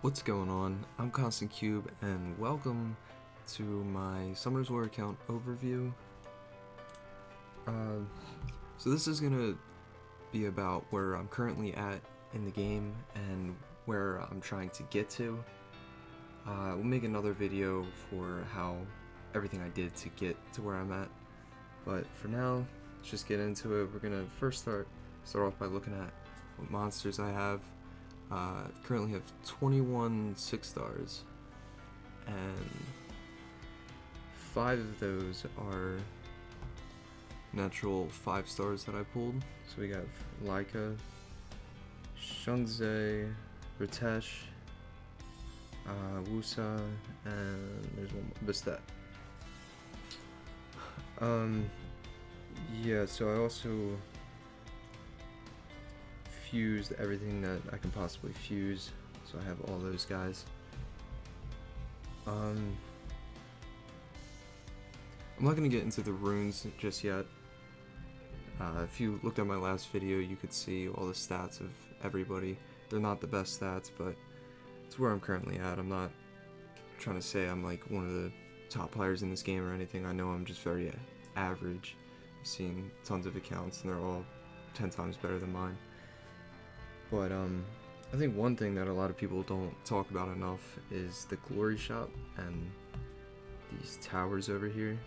What's going on? I'm Constant Cube, and welcome to my Summoners War account overview. So this is gonna be about where I'm currently at in the game and where I'm trying to get to. We'll make another video for how everything I did to get to where I'm at, but for now, let's just get into it. We're gonna first start off by looking at what monsters I have. Currently have 21 6 stars, and 5 of those are natural 5 stars that I pulled. So we have Laika, Shungze, Ritesh, Wusa, and there's one more, Bastet. Yeah, so I also fused everything that I can possibly fuse, so I have all those guys. I'm not going to get into the runes just yet. If you looked at my last video, you could see all the stats of everybody. They're not the best stats, but it's where I'm currently at. I'm not trying to say I'm like one of the top players in this game or anything. I know I'm just very average. I've seen tons of accounts and they're all 10 times better than mine. But I think one thing that a lot of people don't talk about enough is the glory shop and these towers over here.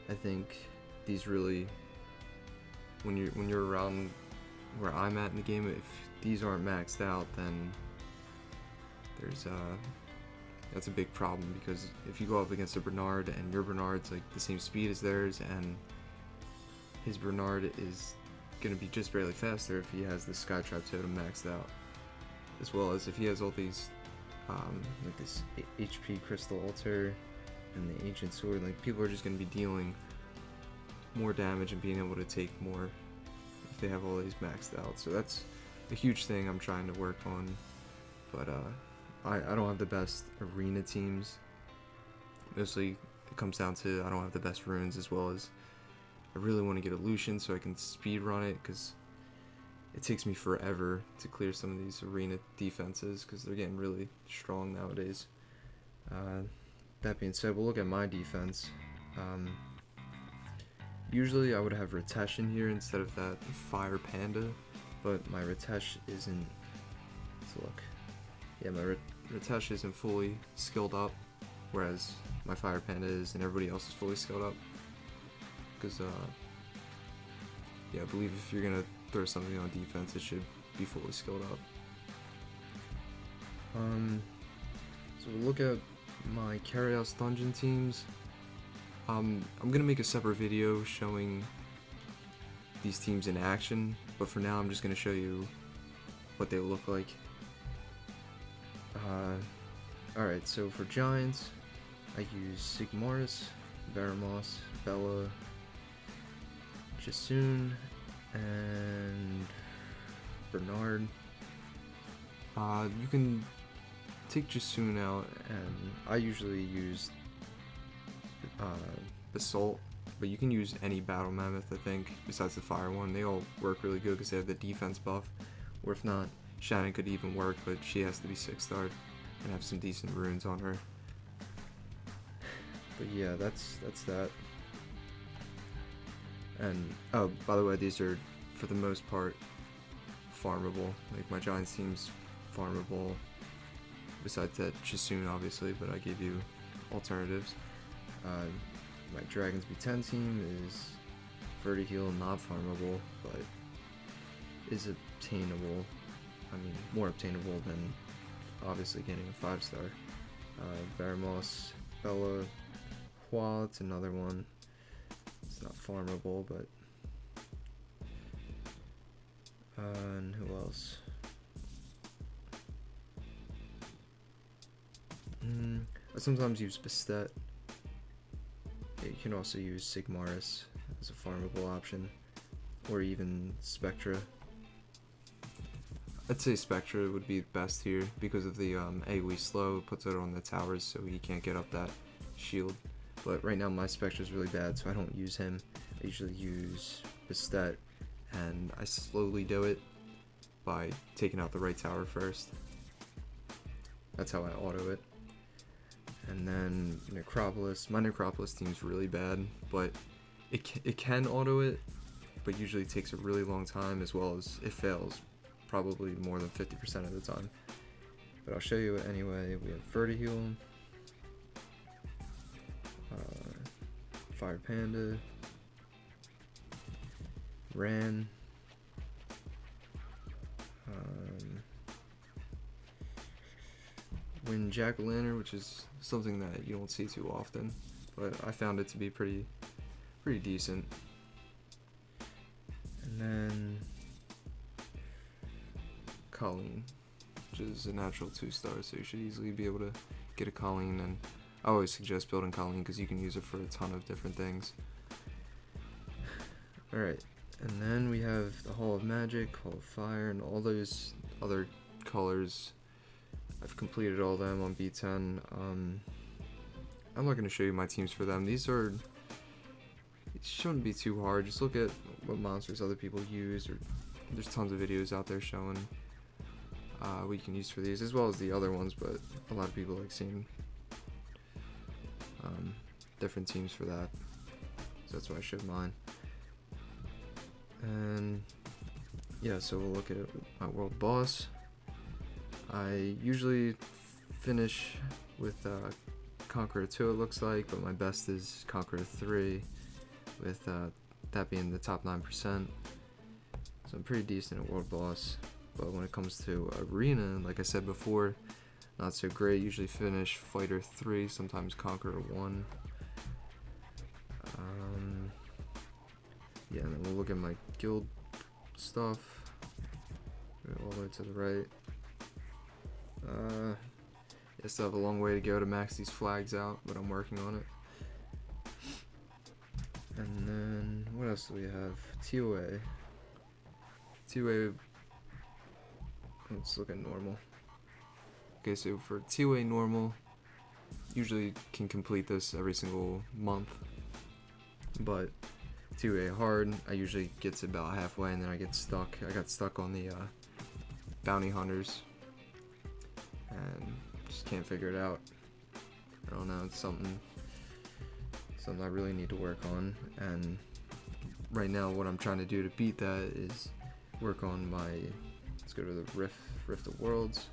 I think these really, when you're around where I'm at in the game, if these aren't maxed out, then that's a big problem, because if you go up against a Bernard and your Bernard's like the same speed as theirs and his Bernard is gonna be just barely faster if he has the Skytrap totem maxed out, as well as if he has all these like this HP crystal altar and the ancient sword. Like, people are just gonna be dealing more damage and being able to take more if they have all these maxed out. So that's a huge thing I'm trying to work on. But I don't have the best arena teams. Mostly it comes down to I don't have the best runes, as well as I really want to get a Lucian so I can speed run it, because it takes me forever to clear some of these arena defenses because they're getting really strong nowadays. That being said, we'll look at my defense. Usually I would have Ritesh in here instead of that Fire Panda, but my Ritesh isn't. Let's look. Yeah, my Ritesh isn't fully skilled up, whereas my Fire Panda is, and everybody else is fully skilled up. Because yeah, I believe if you're gonna throw something on defense, it should be fully skilled up. So we'll look at my Carry House Dungeon teams. I'm gonna make a separate video showing these teams in action, but for now I'm just gonna show you what they look like. Alright, so for Giants, I use Sigmaris, Veramos, Bella, Jasun, and Bernard. You can take Jasun out, and I usually use Basalt, but you can use any Battle Mammoth, I think, besides the Fire one. They all work really good because they have the defense buff, or if not, Shannon could even work, but she has to be 6-starred and have some decent runes on her. But yeah, that's that. And oh, by the way, these are for the most part farmable. Like, my Giants team's farmable, besides that Jasun obviously, but I gave you alternatives. My Dragons B10 team is Vertiheal, not farmable, but is obtainable. I mean, more obtainable than obviously getting a 5-star. Veramos, Bella, Hua, it's another one. It's not farmable, but and who else? I sometimes use Bastet. Yeah, you can also use Sigmaris as a farmable option, or even Spectra. I'd say Spectra would be best here because of the AoE slow. It puts it on the towers so he can't get up that shield. But right now my Spectra is really bad, so I don't use him. I usually use Bastet, and I slowly do it by taking out the right tower first. That's how I auto it. And then Necropolis. My Necropolis team's really bad, but it can auto it, but usually takes a really long time, as well as it fails probably more than 50% of the time. But I'll show you it anyway. We have Vertiheal, Fire Panda, Ran, Wind Jack-o'-lantern, which is something that you don't see too often, but I found it to be pretty decent. And then Colleen, which is a natural 2-star, so you should easily be able to get a Colleen, and I always suggest building Colleen because you can use it for a ton of different things. Alright, and then we have the Hall of Magic, Hall of Fire, and all those other colors. I've completed all them on B10. I'm not going to show you my teams for them. It shouldn't be too hard. Just look at what monsters other people use, or there's tons of videos out there showing what you can use for these, as well as the other ones, but a lot of people like seeing different teams for that, so that's why I showed mine. And yeah, so we'll look at my world boss. I usually finish with Conqueror 2, it looks like, but my best is Conqueror 3, with that being the top 9%. So I'm pretty decent at world boss, but when it comes to arena, like I said before, not so great. Usually finish Fighter 3, sometimes Conqueror 1. Yeah, and then we'll look at my guild stuff. All the way to the right. I still have a long way to go to max these flags out, but I'm working on it. And then, what else do we have? TOA. TOA, let's look at normal. Okay, so for TOA normal, usually can complete this every single month, but TOA hard, I usually get to about halfway and then I get stuck. I got stuck on the bounty hunters and just can't figure it out. I don't know, it's something I really need to work on, and right now what I'm trying to do to beat that is work on my, let's go to the Rift of Worlds.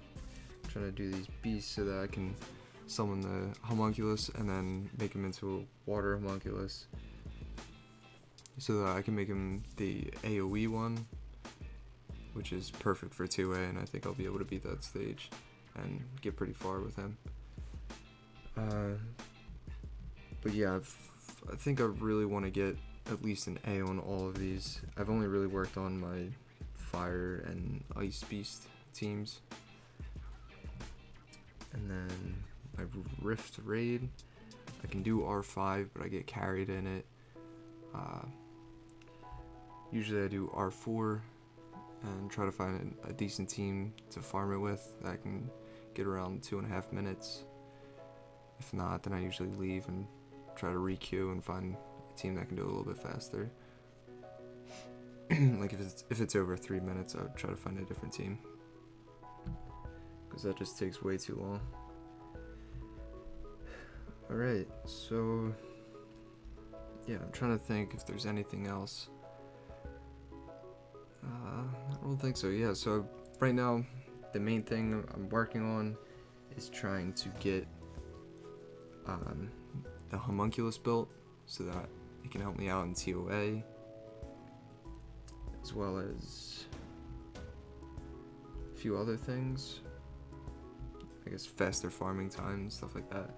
I'm trying to do these beasts so that I can summon the homunculus and then make him into a water homunculus, so that I can make him the AoE one, which is perfect for 2A, and I think I'll be able to beat that stage and get pretty far with him. But yeah, I think I really want to get at least an A on all of these. I've only really worked on my Fire and Ice Beast teams. And then my Rift Raid, I can do R5, but I get carried in it. Usually I do R4 and try to find a decent team to farm it with that I can get around 2.5 minutes. If not, then I usually leave and try to re-queue and find a team that can do it a little bit faster. Like if it's over 3 minutes, I would try to find a different team, because that just takes way too long. Alright, so yeah, I'm trying to think if there's anything else. I don't think so. Yeah, so right now the main thing I'm working on is trying to get the homunculus built so that it can help me out in TOA, as well as a few other things, I guess faster farming time, stuff like that.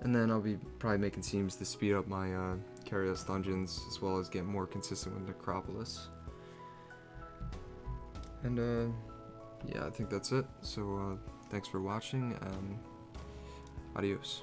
And then I'll be probably making teams to speed up my Karios dungeons, as well as get more consistent with Necropolis. And yeah, I think that's it. So thanks for watching, and adios.